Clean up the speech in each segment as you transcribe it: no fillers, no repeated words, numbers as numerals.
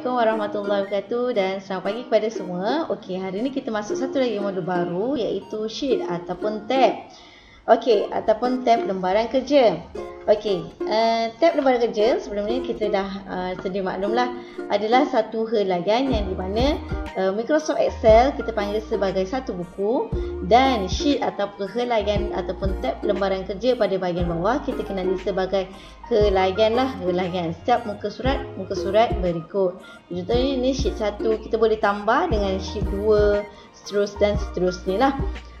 Assalamualaikum warahmatullahi wabarakatuh dan selamat pagi kepada semua. Okey, hari ni kita masuk satu lagi modul baru iaitu sheet ataupun tab. Okey, ataupun tab lembaran kerja. Okey, tab lembaran kerja sebelum ni kita dah sedia maklumlah adalah satu helaian yang di mana Microsoft Excel kita panggil sebagai satu buku dan sheet ataupun helaian ataupun tab lembaran kerja pada bahagian bawah kita kenali sebagai helaian lah, helaian. Setiap muka surat berikut. Contohnya ni sheet 1 kita boleh tambah dengan sheet 2 seterusnya lah.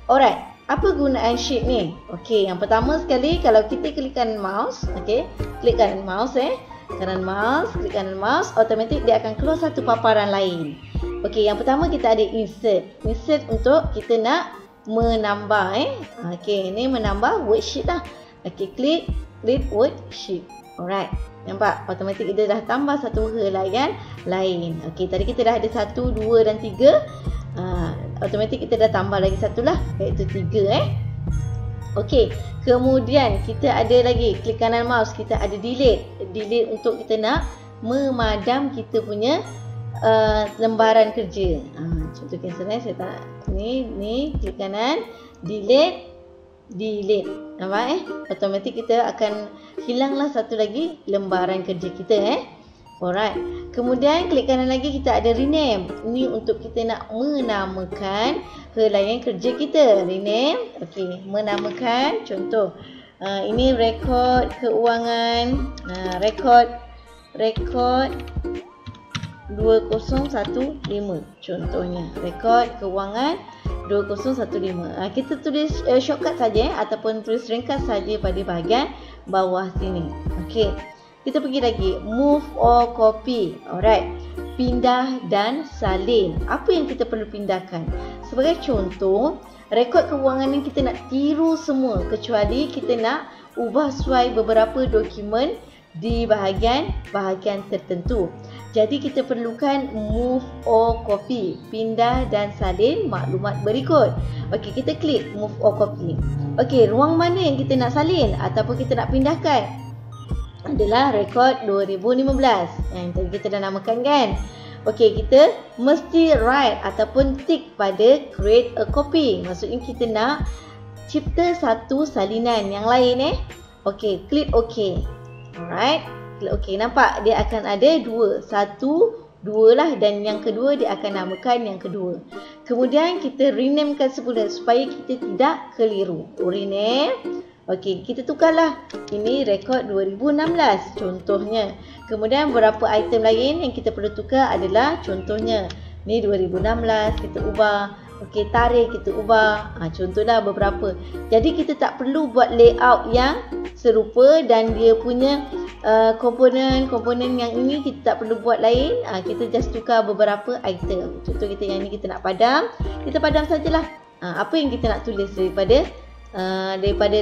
Alright. Apa gunaan sheet ni? Okey, yang pertama sekali kalau kita klik kanan mouse, okey, klik kanan mouse klik kanan mouse, automatik dia akan keluar satu paparan lain. Okey, yang pertama kita ada insert. Insert untuk kita nak menambah Okey, ini menambah worksheet lah. Okey, klik worksheet. Alright. Nampak? Automatik kita dah tambah satu helaian lain. Okey, tadi kita dah ada 1, 2 dan 3. Automatik kita dah tambah lagi satu lah, iaitu 3 Okey, kemudian kita ada lagi klik kanan mouse, kita ada delete untuk kita nak memadam kita punya lembaran kerja. Contoh cancel saya tak ni klik kanan delete. Nampak automatik kita akan hilanglah satu lagi lembaran kerja kita Alright. Kemudian klik kanan lagi kita ada rename. Ini untuk kita nak menamakan helaian kerja kita. Rename. Okey, menamakan contoh ini rekod keuangan, rekod 2015 contohnya. Rekod keuangan 2015. Kita tulis shortcut saja ataupun tulis ringkas saja pada bahagian bawah sini. Okey. Kita pergi lagi, move or copy. Alright. Pindah dan salin. Apa yang kita perlu pindahkan? Sebagai contoh, rekod keuangan ni kita nak tiru semua kecuali kita nak ubah suai beberapa dokumen di bahagian tertentu. Jadi kita perlukan move or copy, pindah dan salin maklumat berikut. Okey, kita klik move or copy. Okey, ruang mana yang kita nak salin ataupun kita nak pindahkan? Adalah rekod 2015 yang tadi kita dah namakan kan. Okey, kita mesti write ataupun tick pada create a copy. Maksudnya kita nak cipta satu salinan yang lain Okey, klik OK. Alright, klik OK. Nampak dia akan ada dua lah dan yang kedua dia akan namakan yang kedua. Kemudian kita renamekan semula supaya kita tidak keliru. Rename. Okey, kita tukarlah. Ini rekod 2016 contohnya. Kemudian beberapa item lain yang kita perlu tukar adalah contohnya ni 2016 kita ubah. Okey, tarikh kita ubah. Contohlah beberapa. Jadi kita tak perlu buat layout yang serupa dan dia punya komponen yang ini kita tak perlu buat lain. Kita just tukar beberapa item. Contoh kita yang ni kita nak padam, kita padam sajalah. Apa yang kita nak tulis daripada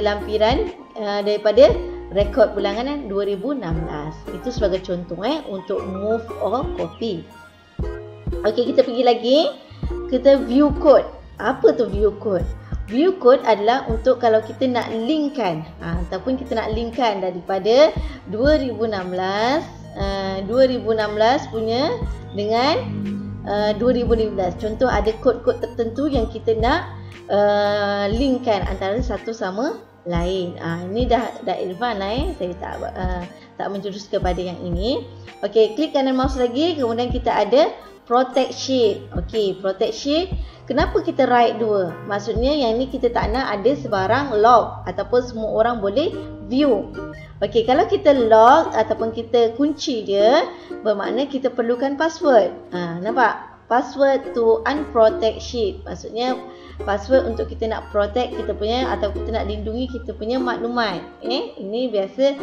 lampiran daripada rekod bilangan 2016. Itu sebagai contoh untuk move or copy. Okey, kita pergi lagi. Kita view code. Apa tu view code? View code adalah untuk kalau kita nak linkkan ataupun kita nak linkkan daripada 2016 punya dengan 2015. Contoh ada kod-kod tertentu yang kita nak linkkan antara satu sama lain. Ini dah advance lah Saya tak menjurus kepada yang ini. Okey, klik kanan mouse lagi, kemudian kita ada protect sheet. Okey, protect sheet. Kenapa kita write 2? Maksudnya yang ni kita tak nak ada sebarang log ataupun semua orang boleh view. Okey, kalau kita log ataupun kita kunci dia, bermakna kita perlukan password. Nampak? Password to unprotect sheet. Maksudnya password untuk kita nak protect kita punya atau kita nak lindungi kita punya maklumat. Ini biasa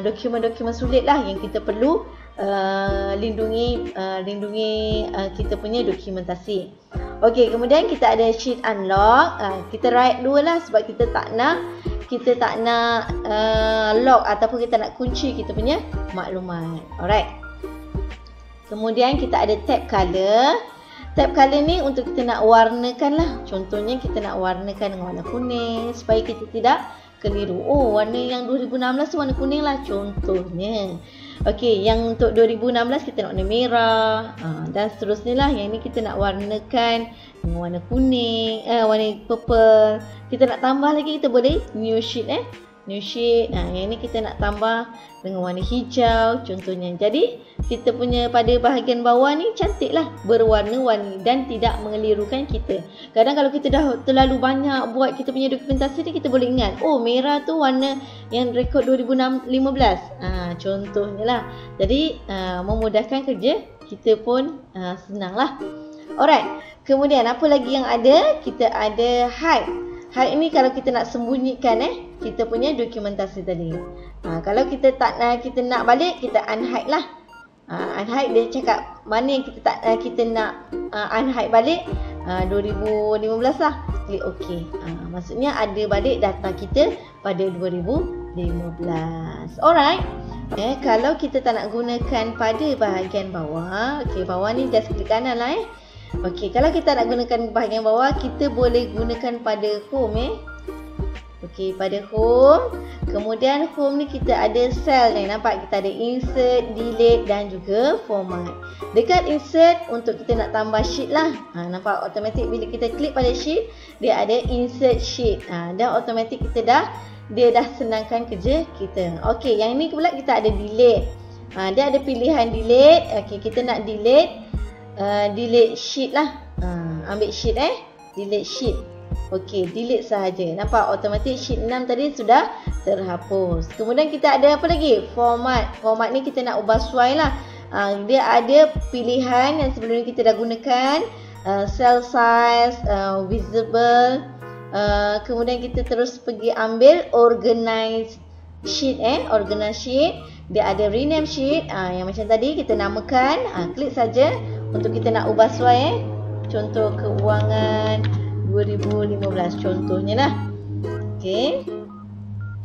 dokumen-dokumen sulit lah yang kita perlu lindungi kita punya dokumentasi. Okey, kemudian kita ada sheet unlock. Kita write 2 lah sebab kita tak nak lock ataupun kita nak kunci kita punya maklumat. Alright. Kemudian kita ada tab color. Tab color ni untuk kita nak warnakan lah. Contohnya kita nak warnakan dengan warna kuning supaya kita tidak keliru. Oh, warna yang 2016 tu warna kuning lah contohnya. Okey, yang untuk 2016 kita nak warna merah. Dan seterusnya lah. Yang ni kita nak warnakan dengan warna kuning, warna purple. Kita nak tambah lagi, kita boleh new sheet new sheet. Yang ni kita nak tambah dengan warna hijau contohnya. Jadi kita punya pada bahagian bawah ni cantik lah, berwarna-warni dan tidak mengelirukan kita. Kadang kalau kita dah terlalu banyak buat kita punya dokumentasi ni, kita boleh ingat, oh merah tu warna yang rekod 2015. Contohnya lah. Jadi memudahkan kerja kita pun senang lah. Alright, kemudian apa lagi yang ada? Kita ada hide. Hide ni kalau kita nak sembunyikan kita punya dokumentasi tadi. Kalau kita tak kita nak balik, kita unhide lah. Unhide dia cakap mana yang kita nak unhide balik, 2015 lah. Klik OK. Maksudnya ada balik data kita pada 2015. Alright. Kalau kita tak nak gunakan pada bahagian bawah, bawah ni just klik kanan lah Okey, kalau kita nak gunakan bahagian bawah, kita boleh gunakan pada home Okey, pada home. Kemudian home ni kita ada cell ni. Nampak kita ada insert, delete dan juga format. Dekat insert untuk kita nak tambah sheet lah. Nampak automatik bila kita klik pada sheet, dia ada insert sheet. Dan automatik dia dah senangkan kerja kita. Okey, yang ni pula kita ada delete. Dia ada pilihan delete. Okey, kita nak delete sheet lah. Ambil sheet delete sheet. Okey, delete sahaja. Nampak automatik sheet 6 tadi sudah terhapus. Kemudian kita ada apa lagi? Format. Format ni kita nak ubah sesuai lah. Dia ada pilihan yang sebelum ni kita dah gunakan. Cell size, visible. Kemudian kita terus pergi ambil organize sheet organize sheet. Dia ada rename sheet. Yang macam tadi kita namakan. Klik saja untuk kita nak ubah sesuai contoh keuangan 2015 contohnya lah. Okey.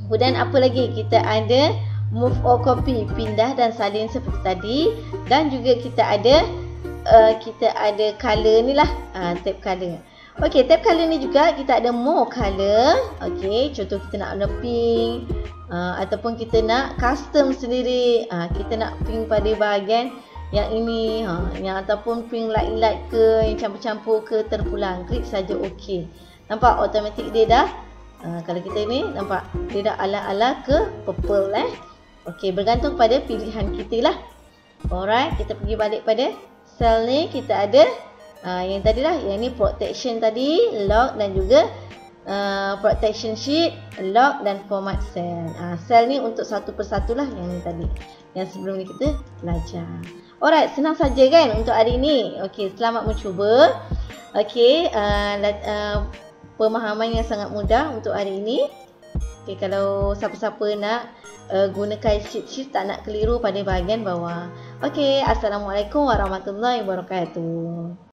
Kemudian apa lagi? Kita ada move or copy, pindah dan salin seperti tadi. Dan juga kita ada color ni lah, tab color. Okey, tab color ni juga kita ada more color. Okey, contoh kita nak warna pink, ataupun kita nak custom sendiri. Kita nak pink pada bahagian yang ini, yang ataupun pink light ke, yang campur-campur ke, terpulang. Klik saja OK. Nampak automatik dia dah, kalau kita ni nampak dia dah ala-ala ke purple Okey, bergantung pada pilihan kita lah. Alright, kita pergi balik pada cell ni. Kita ada yang tadi lah, yang ni protection tadi, lock dan juga protection sheet, lock dan format cell. Cell ni untuk satu persatu lah, yang ni tadi, yang sebelum ni kita belajar. Alright, senang saja kan untuk hari ini. Okey, selamat mencuba. Okey, pemahaman yang sangat mudah untuk hari ini. Okey, kalau siapa-siapa nak gunakan sheet tak nak keliru pada bahagian bawah. Okey, Assalamualaikum warahmatullahi wabarakatuh.